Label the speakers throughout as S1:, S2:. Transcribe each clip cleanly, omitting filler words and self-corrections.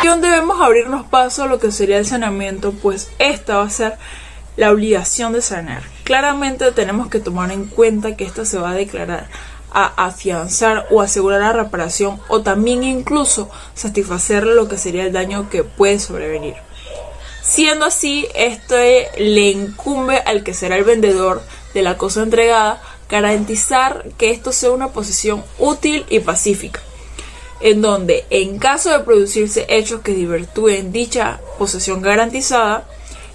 S1: Debemos abrirnos paso a lo que sería el saneamiento, pues esta va a ser la obligación de sanear. Claramente tenemos que tomar en cuenta que esta se va a declarar a afianzar o asegurar la reparación, o también incluso satisfacer lo que sería el daño que puede sobrevenir. Siendo así, esto le incumbe al que será el vendedor de la cosa entregada garantizar que esto sea una posesión útil y pacífica, en donde, en caso de producirse hechos que desvirtúen dicha posesión garantizada,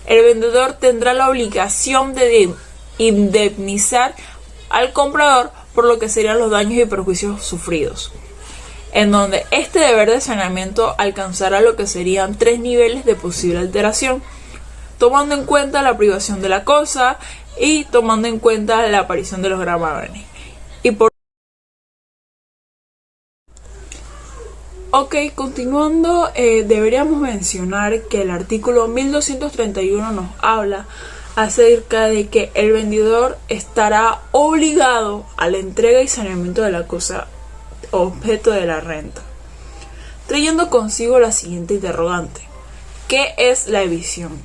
S1: el vendedor tendrá la obligación de indemnizar al comprador por lo que serían los daños y perjuicios sufridos, en donde este deber de saneamiento alcanzará lo que serían 3 niveles de posible alteración, tomando en cuenta la privación de la cosa y tomando en cuenta la aparición de los gravámenes. Continuando, deberíamos mencionar que el artículo 1231 nos habla acerca de que el vendedor estará obligado a la entrega y saneamiento de la cosa objeto de la renta, trayendo consigo la siguiente interrogante: ¿qué es la evicción?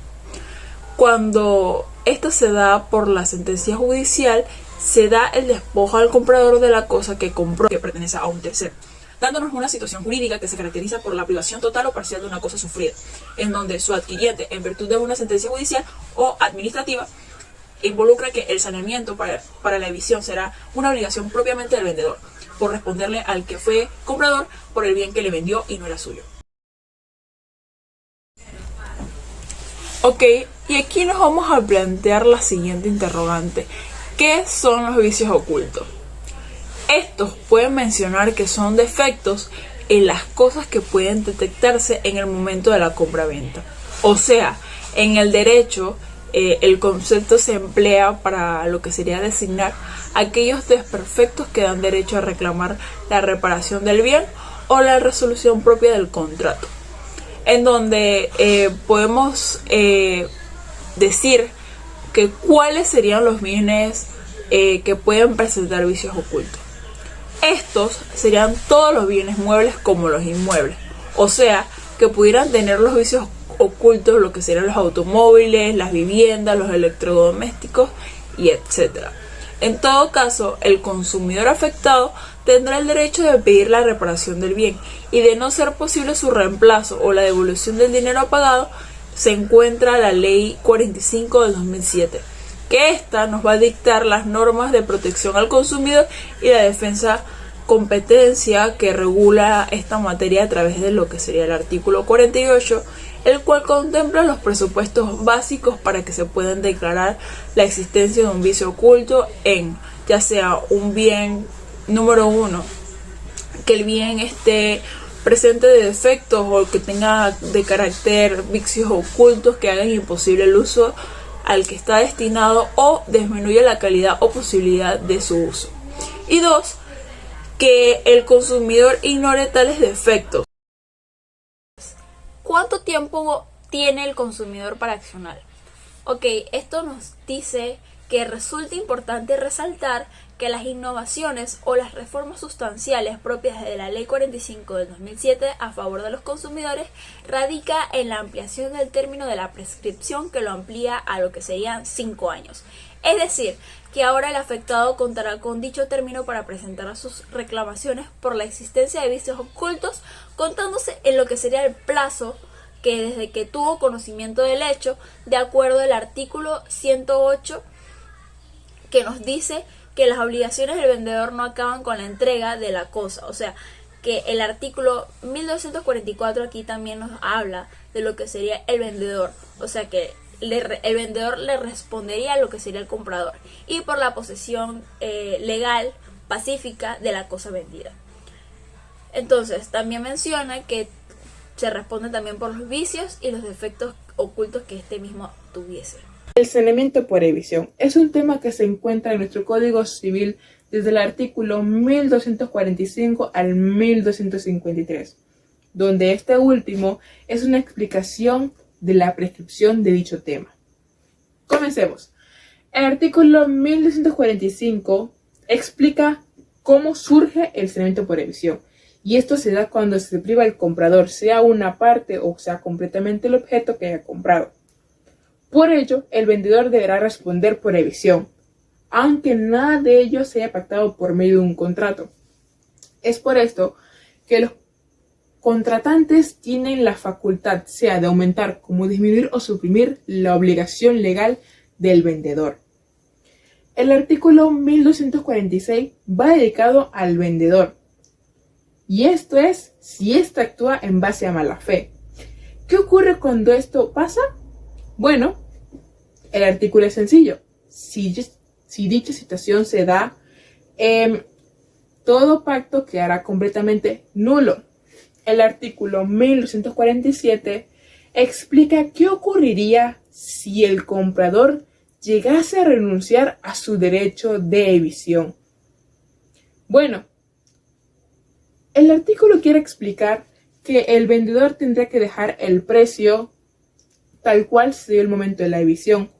S1: Cuando esta se da por la sentencia judicial, se da el despojo al comprador de la cosa que compró, que pertenece a un tercero, dándonos una situación jurídica que se caracteriza por la privación total o parcial de una cosa sufrida, en donde su adquiriente, en virtud de una sentencia judicial o administrativa, involucra que el saneamiento para la evicción será una obligación propiamente del vendedor, por responderle al que fue comprador por el bien que le vendió y no era suyo. Y aquí nos vamos a plantear la siguiente interrogante: ¿qué son los vicios ocultos? Estos pueden mencionar que son defectos en las cosas que pueden detectarse en el momento de la compra-venta. O sea, en el derecho, el concepto se emplea para lo que sería designar aquellos desperfectos que dan derecho a reclamar la reparación del bien o la resolución propia del contrato, en donde podemos decir que cuáles serían los bienes que pueden presentar vicios ocultos. Estos serían todos los bienes muebles como los inmuebles, o sea, que pudieran tener los vicios ocultos lo que serían los automóviles, las viviendas, los electrodomésticos y etc. En todo caso, el consumidor afectado tendrá el derecho de pedir la reparación del bien, y de no ser posible su reemplazo o la devolución del dinero pagado, se encuentra la Ley 45 del 2007, que esta nos va a dictar las normas de protección al consumidor y la defensa competencia que regula esta materia a través de lo que sería el artículo 48, el cual contempla los presupuestos básicos para que se puedan declarar la existencia de un vicio oculto en, ya sea un bien, número 1, que el bien esté presente de defectos o que tenga de carácter vicios ocultos que hagan imposible el uso al que está destinado o disminuye la calidad o posibilidad de su uso. Y 2, que el consumidor ignore tales defectos.
S2: ¿Cuánto tiempo tiene el consumidor para accionar? Esto nos dice que resulta importante resaltar que las innovaciones o las reformas sustanciales propias de la Ley 45 del 2007 a favor de los consumidores radica en la ampliación del término de la prescripción, que lo amplía a lo que serían 5 años. Es decir, que ahora el afectado contará con dicho término para presentar sus reclamaciones por la existencia de vicios ocultos, contándose en lo que sería el plazo que desde que tuvo conocimiento del hecho, de acuerdo al artículo 108, que nos dice que las obligaciones del vendedor no acaban con la entrega de la cosa. O sea, que el artículo 1244 aquí también nos habla de lo que sería el vendedor. O sea, que el vendedor le respondería a lo que sería el comprador, y por la posesión legal, pacífica de la cosa vendida. Entonces, también menciona que se responde también por los vicios y los defectos ocultos que este mismo tuviese.
S1: El saneamiento por evicción es un tema que se encuentra en nuestro Código Civil desde el artículo 1245 al 1253, donde este último es una explicación de la prescripción de dicho tema. Comencemos. El artículo 1245 explica cómo surge el saneamiento por evicción
S3: y esto se da cuando se priva al comprador, sea una parte o sea completamente el objeto que haya comprado. Por ello, el vendedor deberá responder por evicción, aunque nada de ello se haya pactado por medio de un contrato. Es por esto que los contratantes tienen la facultad, sea de aumentar como disminuir o suprimir la obligación legal del vendedor. El artículo 1246 va dedicado al vendedor. Y esto es si éste actúa en base a mala fe. ¿Qué ocurre cuando esto pasa? Bueno, el artículo es sencillo. Si dicha situación se da, todo pacto quedará completamente nulo. El artículo 1247 explica qué ocurriría si el comprador llegase a renunciar a su derecho de evicción. Bueno, el artículo quiere explicar que el vendedor tendrá que dejar el precio tal cual se dio el momento de la evicción,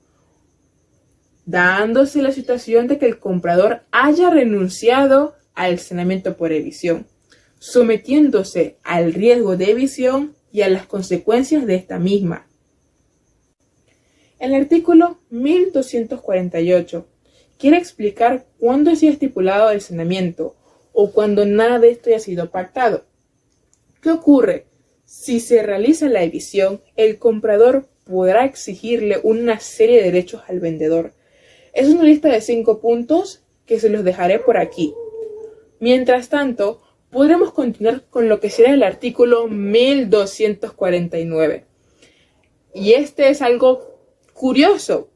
S3: dándose la situación de que el comprador haya renunciado al saneamiento por evicción, sometiéndose al riesgo de evicción y a las consecuencias de esta misma. El artículo 1248 quiere explicar cuándo ha sido estipulado el saneamiento o cuando nada de esto haya sido pactado. ¿Qué ocurre? Si se realiza la evicción, el comprador podrá exigirle una serie de derechos al vendedor. Es una lista de 5 puntos que se los dejaré por aquí. Mientras tanto, podremos continuar con lo que será el artículo 1249. Y este es algo curioso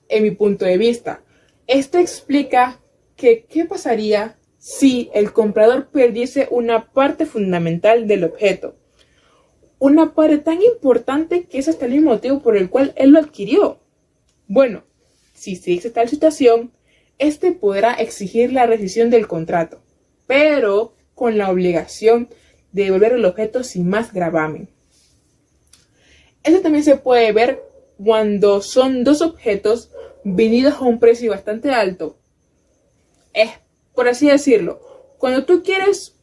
S3: en mi punto de vista. Esto explica que qué pasaría si el comprador perdiese una parte fundamental del objeto. Una parte tan importante que es hasta el mismo motivo por el cual él lo adquirió. Bueno, si se dice tal situación, este podrá exigir la rescisión del contrato, pero con la obligación de devolver el objeto sin más gravamen. Esto también se puede ver cuando son dos objetos vendidos a un precio bastante alto. Es, por así decirlo, cuando tú quieres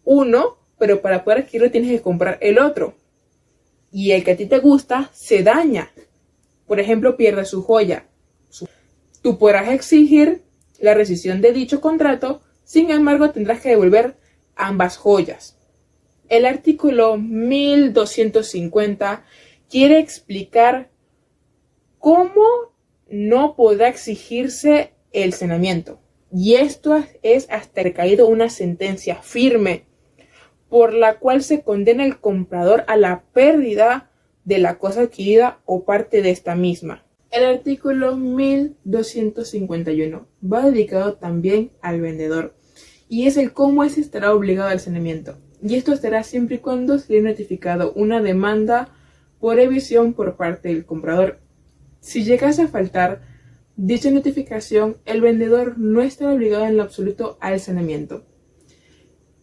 S3: uno, pero para poder adquirirlo tienes que comprar el otro. Y el que a ti te gusta se daña. Por ejemplo, pierde su joya. Tú podrás exigir la rescisión de dicho contrato, sin embargo tendrás que devolver ambas joyas. El artículo 1250 quiere explicar cómo no podrá exigirse el saneamiento. Y esto es hasta recaído una sentencia firme por la cual se condena al comprador a la pérdida de la cosa adquirida o parte de esta misma. El artículo 1251 va dedicado también al vendedor y es el cómo éste estará obligado al saneamiento. Y esto estará siempre y cuando se le haya notificado una demanda por evicción por parte del comprador. Si llegase a faltar dicha notificación, el vendedor no estará obligado en lo absoluto al saneamiento.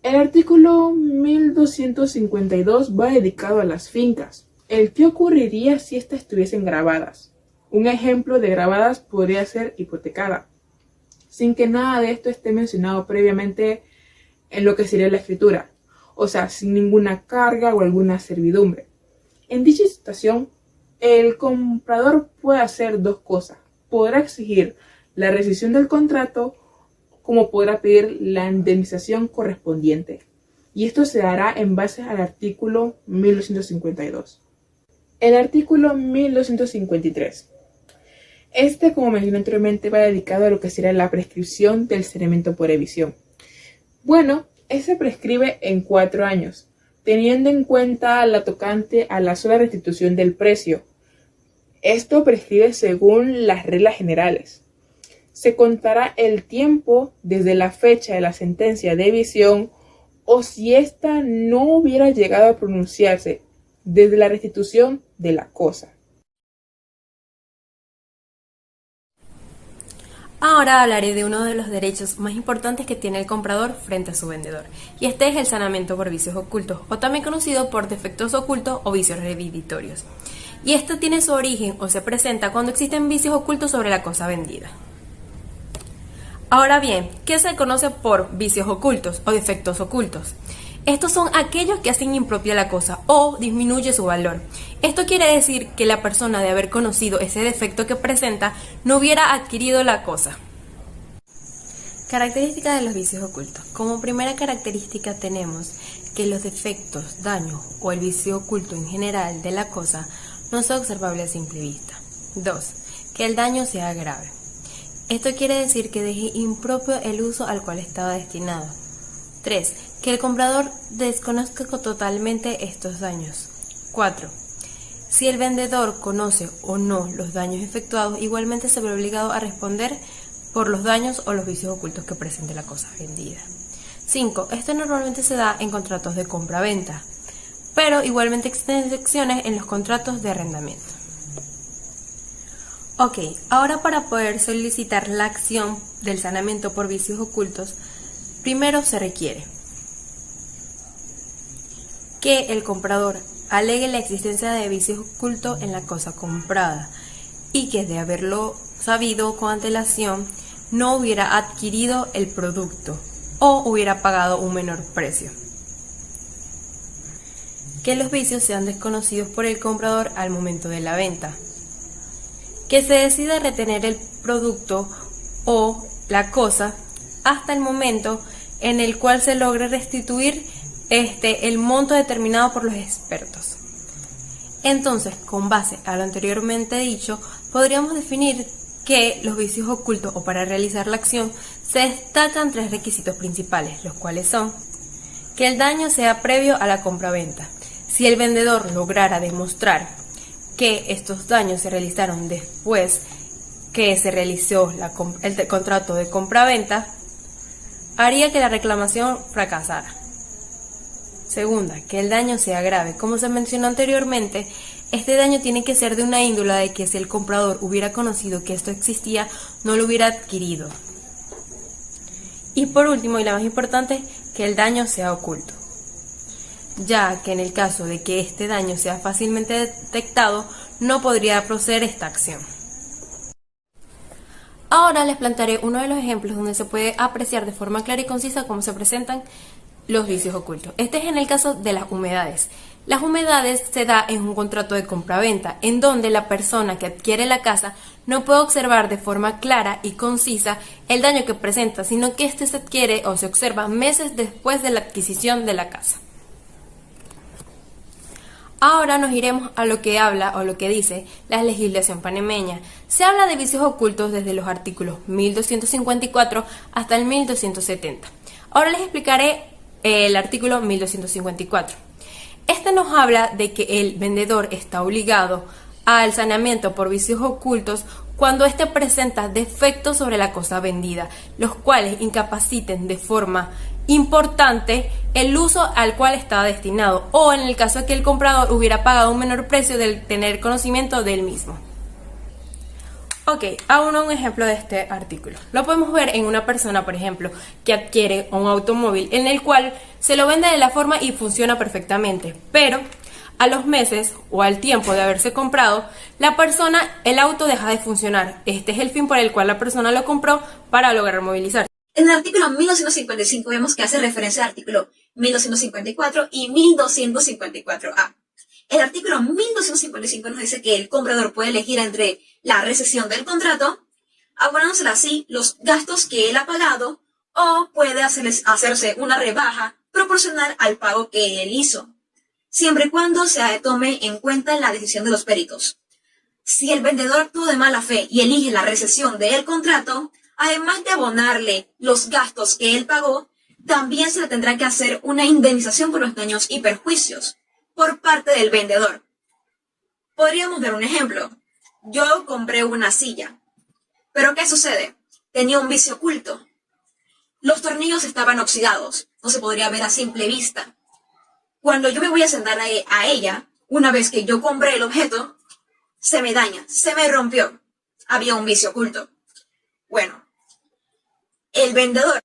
S3: El artículo 1252 va dedicado a las fincas. El qué ocurriría si éstas estuviesen grabadas. Un ejemplo de grabadas podría ser hipotecada, sin que nada de esto esté mencionado previamente en lo que sería la escritura, o sea, sin ninguna carga o alguna servidumbre. En dicha situación, el comprador puede hacer dos cosas. Podrá exigir la rescisión del contrato, como podrá pedir la indemnización correspondiente. Y esto se hará en base al artículo 1252. El artículo 1253. Este, como mencioné anteriormente, va dedicado a lo que será la prescripción del saneamiento por evicción. Bueno, se prescribe en 4 años, teniendo en cuenta la tocante a la sola restitución del precio. Esto prescribe según las reglas generales. Se contará el tiempo desde la fecha de la sentencia de evicción o si ésta no hubiera llegado a pronunciarse desde la restitución de la cosa.
S4: Ahora hablaré de uno de los derechos más importantes que tiene el comprador frente a su vendedor, y este es el saneamiento por vicios ocultos, o también conocido por defectos ocultos o vicios redititorios. Y esto tiene su origen o se presenta cuando existen vicios ocultos sobre la cosa vendida. Ahora bien, ¿qué se conoce por vicios ocultos o defectos ocultos? Estos son aquellos que hacen impropia la cosa o disminuye su valor. Esto quiere decir que la persona, de haber conocido ese defecto que presenta, no hubiera adquirido la cosa. Características de los vicios ocultos. Como primera característica tenemos que los defectos, daños o el vicio oculto en general de la cosa no son observables a simple vista. 2. Que el daño sea grave. Esto quiere decir que deje impropio el uso al cual estaba destinado. 3. Que el comprador desconozca totalmente estos daños. 4. Si el vendedor conoce o no los daños efectuados, igualmente se ve obligado a responder por los daños o los vicios ocultos que presente la cosa vendida. 5. Esto normalmente se da en contratos de compra-venta, pero igualmente existen excepciones en los contratos de arrendamiento. Ok, ahora para poder solicitar la acción del sanamiento por vicios ocultos, primero se requiere que el comprador alegue la existencia de vicios ocultos en la cosa comprada y que, de haberlo sabido con antelación, no hubiera adquirido el producto o hubiera pagado un menor precio. Que los vicios sean desconocidos por el comprador al momento de la venta. Que se decida retener el producto o la cosa hasta el momento en el cual se logre restituir el monto determinado por los expertos. Entonces, con base a lo anteriormente dicho, podríamos definir que los vicios ocultos, o para realizar la acción, se destacan 3 requisitos principales, los cuales son que el daño sea previo a la compraventa. Si el vendedor lograra demostrar que estos daños se realizaron después que se realizó el contrato de compraventa, haría que la reclamación fracasara. Segunda, que el daño sea grave. Como se mencionó anteriormente, este daño tiene que ser de una índole de que si el comprador hubiera conocido que esto existía, no lo hubiera adquirido. Y por último, y la más importante, que el daño sea oculto, ya que en el caso de que este daño sea fácilmente detectado, no podría proceder esta acción. Ahora les plantearé uno de los ejemplos donde se puede apreciar de forma clara y concisa cómo se presentan los vicios ocultos. Este es en el caso de las humedades. Las humedades se da en un contrato de compraventa, en donde la persona que adquiere la casa no puede observar de forma clara y concisa el daño que presenta, sino que este se adquiere o se observa meses después de la adquisición de la casa. Ahora nos iremos a lo que habla o lo que dice la legislación panameña. Se habla de vicios ocultos desde los artículos 1254 hasta el 1270. Ahora les explicaré el artículo 1254. Este nos habla de que el vendedor está obligado al saneamiento por vicios ocultos cuando éste presenta defectos sobre la cosa vendida, los cuales incapaciten de forma importante el uso al cual estaba destinado, o en el caso de que el comprador hubiera pagado un menor precio del tener conocimiento del mismo. Ok, aún un ejemplo de este artículo. Lo podemos ver en una persona, por ejemplo, que adquiere un automóvil en el cual se lo vende de la forma y funciona perfectamente, pero a los meses o al tiempo de haberse comprado, el auto deja de funcionar. Este es el fin por el cual la persona lo compró, para lograr movilizarse.
S5: En el artículo 1255 vemos que hace referencia al artículo 1254 y 1254A. El artículo 1255 nos dice que el comprador puede elegir entre la rescisión del contrato, abonándosele así los gastos que él ha pagado, o puede hacerse una rebaja proporcional al pago que él hizo, siempre y cuando se tome en cuenta la decisión de los peritos. Si el vendedor actuó de mala fe y elige la rescisión del contrato, además de abonarle los gastos que él pagó, también se le tendrá que hacer una indemnización por los daños y perjuicios por parte del vendedor. Podríamos dar un ejemplo. Yo compré una silla, pero ¿qué sucede? Tenía un vicio oculto. Los tornillos estaban oxidados, no se podría ver a simple vista. Cuando yo me voy a sentar a ella, una vez que yo compré el objeto, se me daña, se me rompió. Había un vicio oculto. Bueno, el vendedor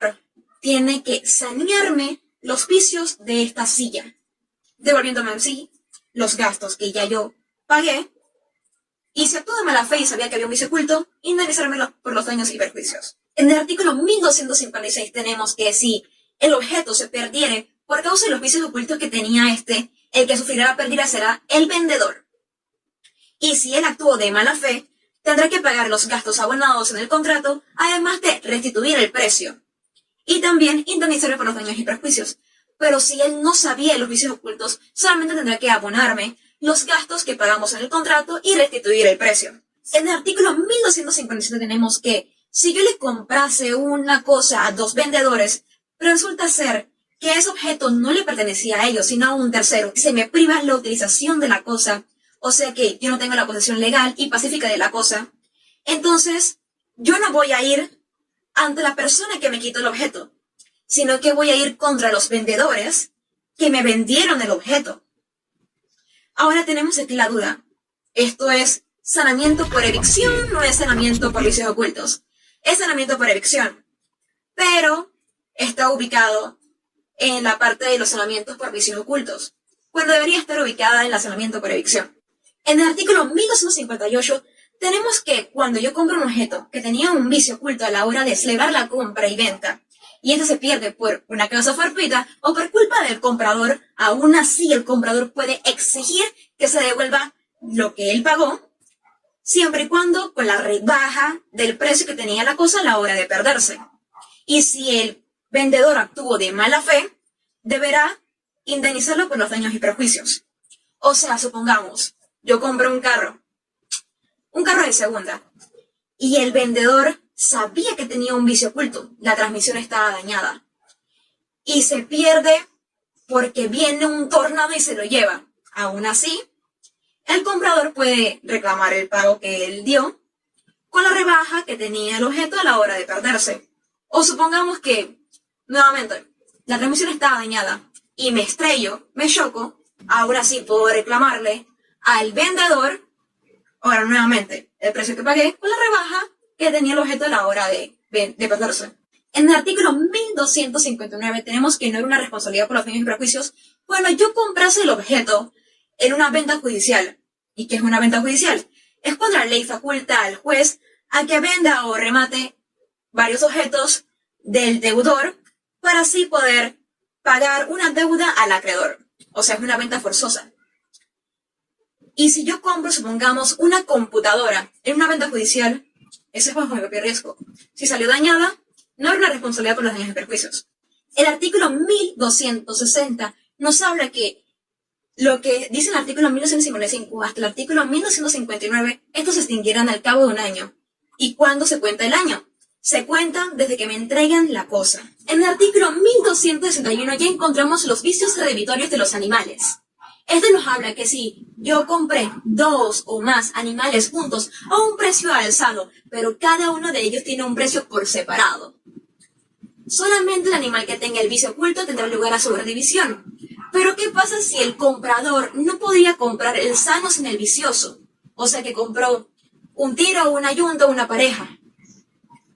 S5: tiene que sanearme los vicios de esta silla, devolviéndome en sí los gastos que ya yo pagué, y si actuó de mala fe y sabía que había un vicio oculto, indemnizármelo por los daños y perjuicios. En el artículo 1256 tenemos que si el objeto se perdiere por causa de los vicios ocultos que tenía el que sufrirá la pérdida será el vendedor. Y si él actuó de mala fe, tendrá que pagar los gastos abonados en el contrato, además de restituir el precio. Y también indemnizarme por los daños y perjuicios. Pero si él no sabía de los vicios ocultos, solamente tendrá que abonarme los gastos que pagamos en el contrato y restituir el precio. En el artículo 1257 tenemos que si yo le comprase una cosa a dos vendedores, pero resulta ser que ese objeto no le pertenecía a ellos, sino a un tercero, y se me priva la utilización de la cosa, o sea que yo no tengo la posesión legal y pacífica de la cosa, entonces yo no voy a ir ante la persona que me quitó el objeto, sino que voy a ir contra los vendedores que me vendieron el objeto. Ahora tenemos aquí la duda. ¿Esto es sanamiento por evicción o no es sanamiento por vicios ocultos? Es sanamiento por evicción, pero está ubicado en la parte de los sanamientos por vicios ocultos, cuando debería estar ubicada en el sanamiento por evicción. En el artículo 1258 tenemos que cuando yo compro un objeto que tenía un vicio oculto a la hora de celebrar la compra y venta, y este se pierde por una causa fortuita o por culpa del comprador, aún así el comprador puede exigir que se devuelva lo que él pagó, siempre y cuando con la rebaja del precio que tenía la cosa a la hora de perderse. Y si el vendedor actuó de mala fe, deberá indemnizarlo por los daños y perjuicios. O sea, supongamos, yo compro un carro de segunda, y el vendedor sabía que tenía un vicio oculto, la transmisión estaba dañada, y se pierde porque viene un tornado y se lo lleva. Aún así, el comprador puede reclamar el pago que él dio con la rebaja que tenía el objeto a la hora de perderse. O supongamos que, nuevamente, la transmisión estaba dañada y me estrello, me choco, ahora sí puedo reclamarle al vendedor, ahora nuevamente, el precio que pagué con la rebaja que tenía el objeto a la hora de perderse. En el artículo 1259 tenemos que no era una responsabilidad por los daños y perjuicios cuando yo comprase el objeto en una venta judicial. ¿Y qué es una venta judicial? Es cuando la ley faculta al juez a que venda o remate varios objetos del deudor para así poder pagar una deuda al acreedor. O sea, es una venta forzosa. Y si yo compro, supongamos, una computadora en una venta judicial, ese es bajo mi propio riesgo. Si salió dañada, no es una responsabilidad por los daños y perjuicios. El artículo 1260 nos habla que lo que dice el artículo 1255 hasta el artículo 1259, estos se extinguirán al cabo de un año. ¿Y cuándo se cuenta el año? Se cuenta desde que me entregan la cosa. En el artículo 1261 ya encontramos los vicios redditorios de los animales. Este nos habla que si yo compré 2 o más animales juntos a un precio alzado, pero cada uno de ellos tiene un precio por separado, solamente el animal que tenga el vicio oculto tendrá lugar a su redivisión. Pero ¿qué pasa si el comprador no podía comprar el sano sin el vicioso? O sea que compró un tiro, una yunta o una pareja.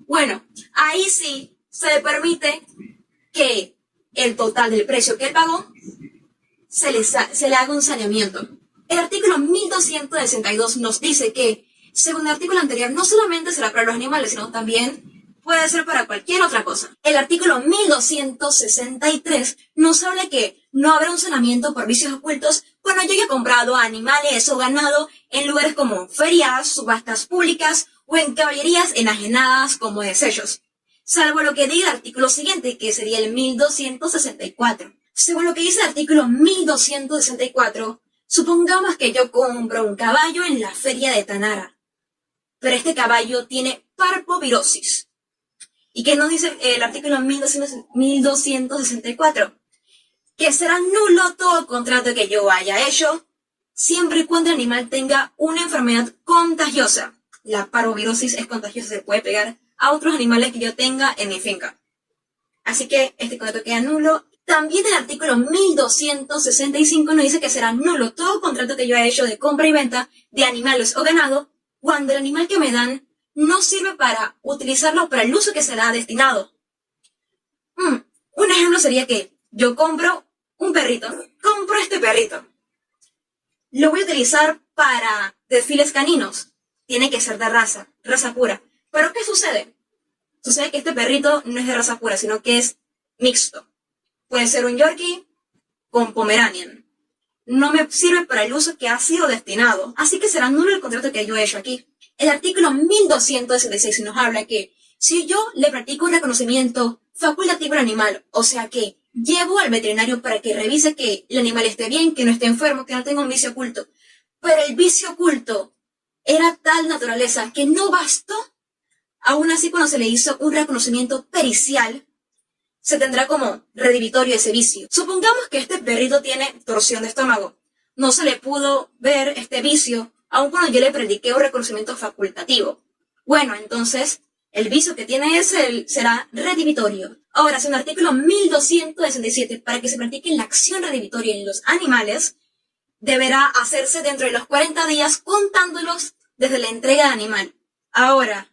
S5: Bueno, ahí sí se le permite que el total del precio que él pagó se le haga un saneamiento. El artículo 1262 nos dice que, según el artículo anterior, no solamente será para los animales, sino también puede ser para cualquier otra cosa. El artículo 1263 nos habla que no habrá un saneamiento por vicios ocultos cuando yo haya comprado animales o ganado en lugares como ferias, subastas públicas o en caballerías enajenadas como desechos, salvo lo que diga el artículo siguiente, que sería el 1264. Según lo que dice el artículo 1264, supongamos que yo compro un caballo en la feria de Tanara, pero este caballo tiene parvovirosis. ¿Y qué nos dice el artículo 1264? Que será nulo todo contrato que yo haya hecho, siempre y cuando el animal tenga una enfermedad contagiosa. La parvovirosis es contagiosa, se puede pegar a otros animales que yo tenga en mi finca. Así que este contrato queda nulo. También el artículo 1265 nos dice que será nulo todo contrato que yo haya hecho de compra y venta de animales o ganado cuando el animal que me dan no sirve para utilizarlo para el uso que será destinado. Un ejemplo sería que yo compro un perrito, compro este perrito. Lo voy a utilizar para desfiles caninos. Tiene que ser de raza pura. ¿Pero qué sucede? Sucede que este perrito no es de raza pura, sino que es mixto. Puede ser un Yorkie con Pomeranian. No me sirve para el uso que ha sido destinado, así que será nulo el contrato que yo he hecho aquí. El artículo 1266 nos habla que si yo le practico un reconocimiento facultativo al animal, o sea que llevo al veterinario para que revise que el animal esté bien, que no esté enfermo, que no tenga un vicio oculto, pero el vicio oculto era tal naturaleza que no bastó, aún así cuando se le hizo un reconocimiento pericial, se tendrá como redivitorio ese vicio. Supongamos que este perrito tiene torsión de estómago. No se le pudo ver este vicio, aun cuando yo le prediqué un reconocimiento facultativo. Bueno, entonces, el vicio que tiene será redivitorio. Ahora, si en el artículo 1267, para que se practique la acción redivitoria en los animales, deberá hacerse dentro de los 40 días contándolos desde la entrega de animal. Ahora,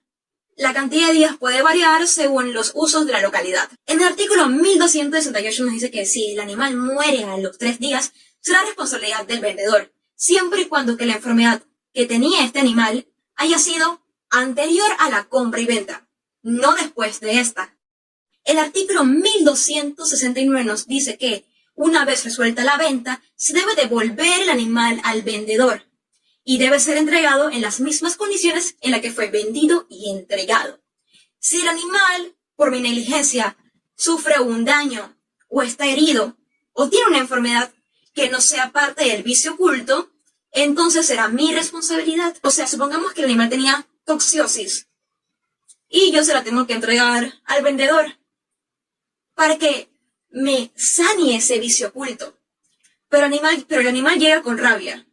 S5: la cantidad de días puede variar según los usos de la localidad. En el artículo 1268 nos dice que si el animal muere a los 3 días, será responsabilidad del vendedor, siempre y cuando que la enfermedad que tenía este animal haya sido anterior a la compra y venta, no después de esta. El artículo 1269 nos dice que, una vez resuelta la venta, se debe devolver el animal al vendedor y debe ser entregado en las mismas condiciones en las que fue vendido y entregado. Si el animal, por mi negligencia, sufre un daño o está herido o tiene una enfermedad que no sea parte del vicio oculto, entonces será mi responsabilidad. O sea, supongamos que el animal tenía toxiosis y yo se la tengo que entregar al vendedor para que me sane ese vicio oculto. Pero el animal llega con rabia,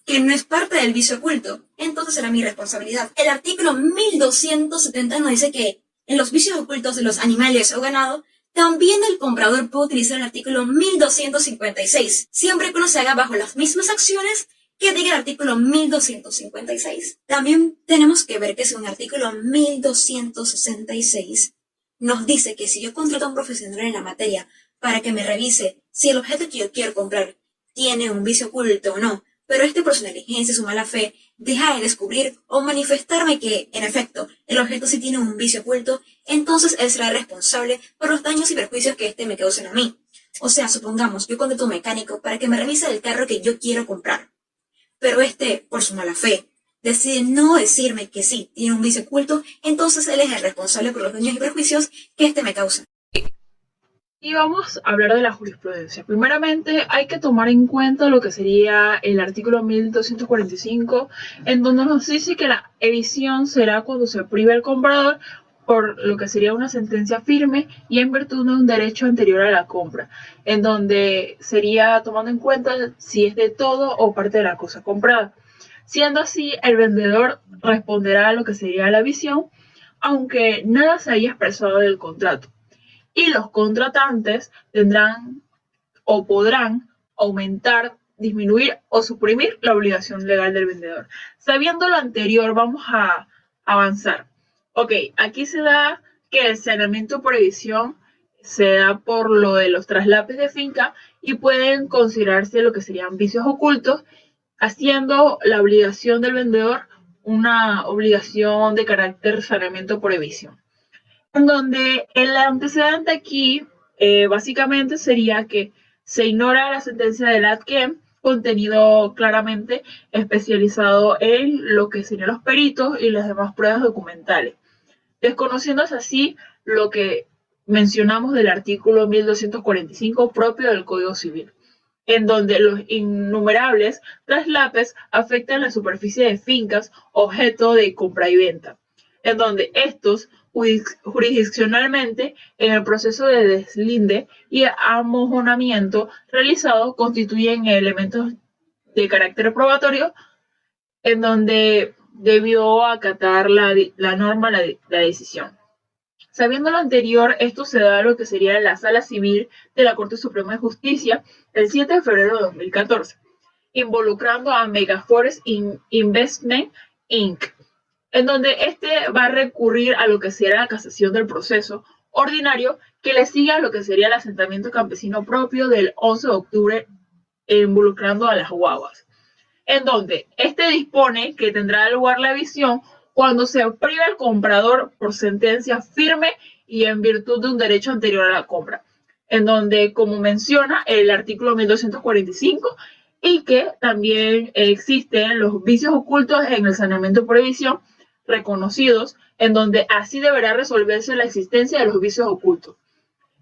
S5: que no es parte del vicio oculto, entonces será mi responsabilidad. El artículo 1270 nos dice que en los vicios ocultos de los animales o ganado, también el comprador puede utilizar el artículo 1256, siempre y cuando se haga bajo las mismas acciones que diga el artículo 1256. También tenemos que ver que según el artículo 1266 nos dice que si yo contrato a un profesional en la materia para que me revise si el objeto que yo quiero comprar tiene un vicio oculto o no, pero este por su negligencia, su mala fe, deja de descubrir o manifestarme que, en efecto, el objeto sí tiene un vicio oculto, entonces él será responsable por los daños y perjuicios que me causen a mí. O sea, supongamos, yo contrato a un mecánico para que me revise el carro que yo quiero comprar, pero por su mala fe, decide no decirme que sí tiene un vicio oculto, entonces él es el responsable por los daños y perjuicios que me causa.
S1: Y vamos a hablar de la jurisprudencia. Primeramente, hay que tomar en cuenta lo que sería el artículo 1245, en donde nos dice que la evicción será cuando se prive al comprador por lo que sería una sentencia firme y en virtud de un derecho anterior a la compra, en donde sería tomando en cuenta si es de todo o parte de la cosa comprada. Siendo así, el vendedor responderá a lo que sería la evicción, aunque nada se haya expresado del contrato. Y los contratantes tendrán o podrán aumentar, disminuir o suprimir la obligación legal del vendedor. Sabiendo lo anterior, vamos a avanzar. Ok, aquí se da que el saneamiento por evicción se da por lo de los traslapes de finca y pueden considerarse lo que serían vicios ocultos, haciendo la obligación del vendedor una obligación de carácter saneamiento por evicción. En donde el antecedente aquí básicamente sería que se ignora la sentencia del ADQM, contenido claramente especializado en lo que serían los peritos y las demás pruebas documentales, desconociéndose así lo que mencionamos del artículo 1245 propio del Código Civil, en donde los innumerables traslapes afectan la superficie de fincas objeto de compra y venta, en donde estos jurisdiccionalmente en el proceso de deslinde y amojonamiento realizado constituyen elementos de carácter probatorio en donde debió acatar la norma la decisión. Sabiendo lo anterior, esto se da a lo que sería la Sala Civil de la Corte Suprema de Justicia el 7 de febrero de 2014, involucrando a Megaforest Investment Inc., en donde va a recurrir a lo que será la casación del proceso ordinario que le sigue a lo que sería el asentamiento campesino propio del 11 de octubre involucrando a las guaguas, en donde dispone que tendrá lugar la evicción cuando se prive al comprador por sentencia firme y en virtud de un derecho anterior a la compra, en donde, como menciona el artículo 1245, y que también existen los vicios ocultos en el saneamiento por evicción reconocidos, en donde así deberá resolverse la existencia de los vicios ocultos.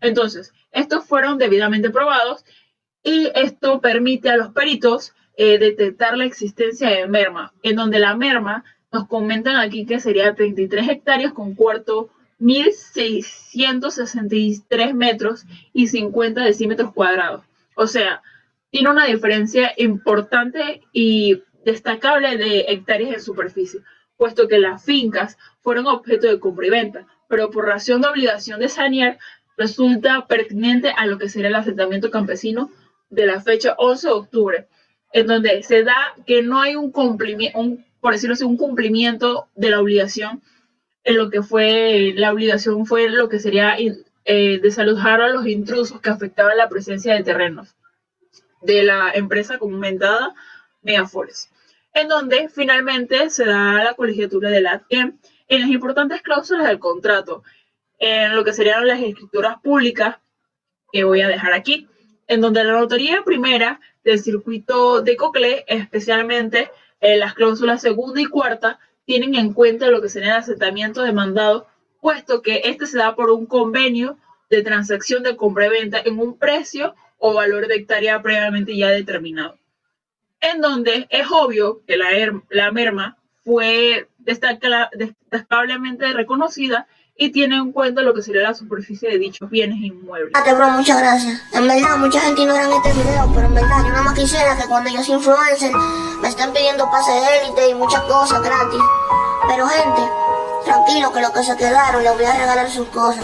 S1: Entonces, estos fueron debidamente probados y esto permite a los peritos detectar la existencia de merma, en donde la merma nos comentan aquí que sería 33 hectáreas con cuarto 1.663 metros y 50 decímetros cuadrados. O sea, tiene una diferencia importante y destacable de hectáreas de superficie, puesto que las fincas fueron objeto de compra y venta, pero por razón de obligación de sanear, resulta pertinente a lo que sería el asentamiento campesino de la fecha 11 de octubre, en donde se da que no hay un cumplimiento, por decirlo así, un cumplimiento de la obligación. En lo que fue la obligación fue lo que sería desalojar a los intrusos que afectaban la presencia de terrenos de la empresa comentada Megaforest, en donde finalmente se da la colegiatura del ATM en las importantes cláusulas del contrato, en lo que serían las escrituras públicas, que voy a dejar aquí, en donde la notaría primera del circuito de Coclé, especialmente las cláusulas segunda y cuarta, tienen en cuenta lo que sería el asentamiento demandado, puesto que este se da por un convenio de transacción de compra y venta en un precio o valor de hectárea previamente ya determinado, en donde es obvio que la merma fue destacablemente reconocida y tiene en cuenta lo que sería la superficie de dichos bienes inmuebles.
S6: Bro, muchas gracias. En verdad, mucha gente ignora este video, pero en verdad, yo nada más quisiera que cuando yo soy influencer me estén pidiendo pase élite y muchas cosas gratis. Pero gente, tranquilo que los que se quedaron les voy a regalar sus cosas.